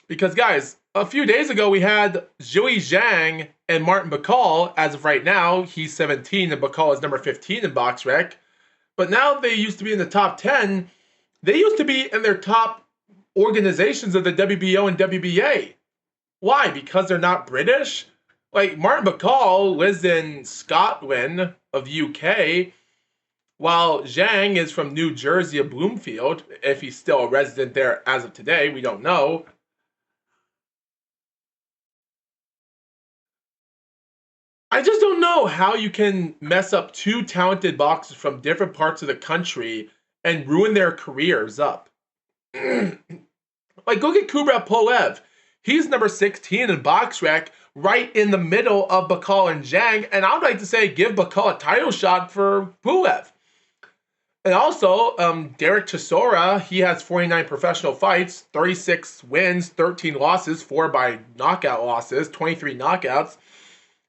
Because, guys, a few days ago we had Zhuyi Zhang and Martin Bakal. As of right now, he's 17 and Bakal is number 15 in BoxRec. But now they used to be in the top 10. They used to be in their top organizations of the WBO and WBA. Why? Because they're not British? Like, Martin Bakal lives in Scotland of the UK, while Zhang is from New Jersey of Bloomfield. If he's still a resident there as of today, we don't know. I just don't know how you can mess up two talented boxers from different parts of the country and ruin their careers up. Like, go get Kubrat Pulev. He's number 16 in BoxRec, right in the middle of Bakal and Zhang, and I would like to say give Bakal a title shot for Pulev. And also, Derek Chisora, he has 49 professional fights, 36 wins, 13 losses, 4 by knockout losses, 23 knockouts.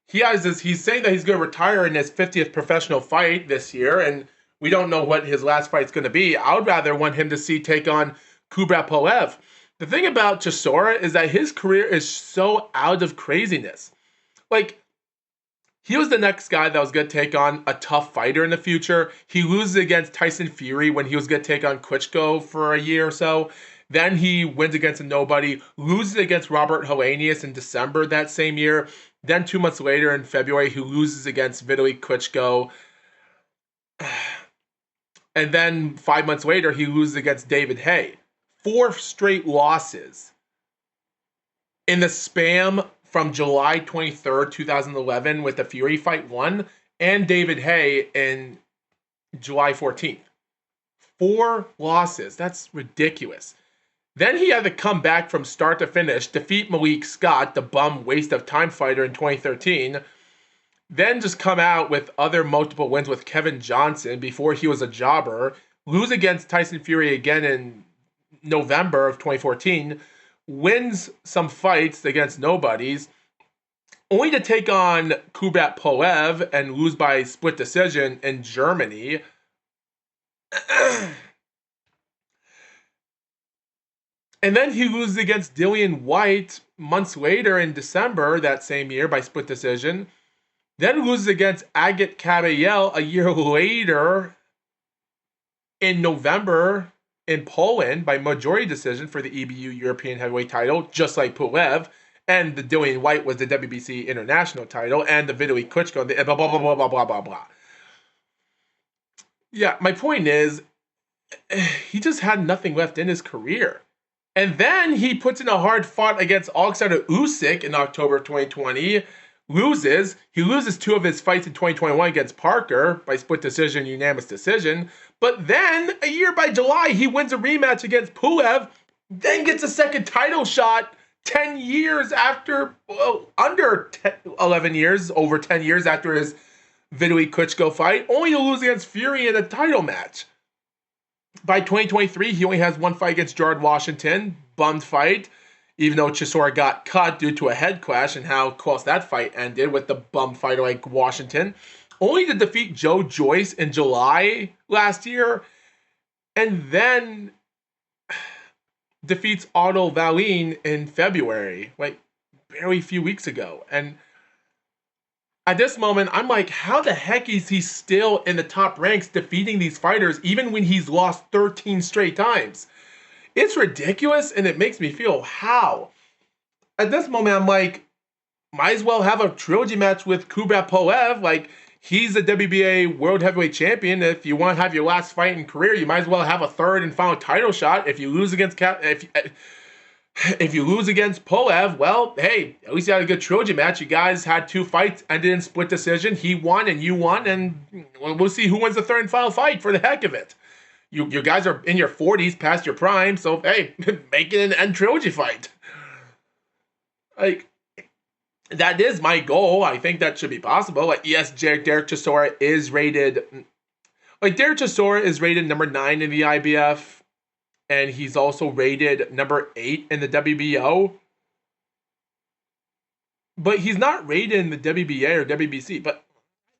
He's saying that he's going to retire in his 50th professional fight this year, and we don't know what his last fight's going to be. I would rather want him to see take on Kubrat Pulev. The thing about Chisora is that his career is so out of craziness. Like, he was the next guy that was going to take on a tough fighter in the future. He loses against Tyson Fury when he was going to take on Klitschko for a year or so. Then he wins against a nobody, loses against Robert Helenius in December that same year. Then 2 months later in February, he loses against Vitaly Klitschko. And then 5 months later, he loses against David Haye. 4 straight losses in the spam from July 23rd, 2011 with the Fury fight 1 and David Haye in July 14th. 4 losses. That's ridiculous. Then he had to come back from start to finish, defeat Malik Scott, the bum waste of time fighter in 2013, then just come out with other multiple wins with Kevin Johnson before he was a jobber, lose against Tyson Fury again in November of 2014, wins some fights against nobodies, only to take on Kubrat Pulev and lose by split decision in Germany. And then he loses against Dillian White months later in December that same year by split decision. Then loses against Agat Kabayel a year later in November in Poland by majority decision for the EBU European Heavyweight title, just like Pulev. And the Dillian White was the WBC International title, and the Vitaly Klitschko, the blah, blah, blah, blah, blah, blah, blah, blah. Yeah, my point is, he just had nothing left in his career. And then he puts in a hard fight against Alexander Usyk in October 2020, loses. He loses 2 of his fights in 2021 against Parker by split decision, unanimous decision. But then, a year by July, he wins a rematch against Pulev, then gets a second title shot 10 years after, well, under 11 years, over 10 years after his Vitaly Klitschko fight, only to lose against Fury in a title match. By 2023, he only has 1 fight against Gerard Washington, bummed fight, even though Chisora got cut due to a head clash and how close that fight ended with the bum fighter like Washington, only to defeat Joe Joyce in July last year, and then defeats Otto Wallin in February, like barely a few weeks ago. And at this moment, I'm like, how the heck is he still in the top ranks defeating these fighters even when he's lost 13 straight times? It's ridiculous, and it makes me feel how. At this moment, I'm like, might as well have a trilogy match with Kubrat Pulev. Like, he's the WBA World Heavyweight Champion. If you want to have your last fight in career, you might as well have a third and final title shot. If you lose against if you lose against Pulev, well, hey, at least you had a good trilogy match. You guys had 2 fights, ended in split decision. He won and you won, and we'll see who wins the third and final fight for the heck of it. You guys are in your 40s, past your prime, so hey, make it an end trilogy fight. Like, that is my goal. I think that should be possible. Like, yes, Derek Chisora is rated. Like, Derek Chisora is rated number 9 in the IBF, and he's also rated number 8 in the WBO. But he's not rated in the WBA or WBC. But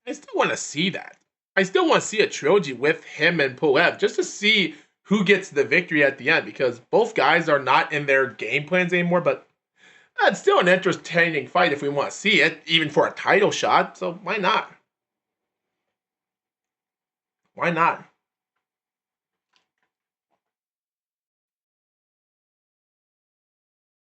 I still want to see that. I still want to see a trilogy with him and Pulev, just to see who gets the victory at the end, because both guys are not in their game plans anymore, but it's still an entertaining fight if we want to see it, even for a title shot, so why not? Why not?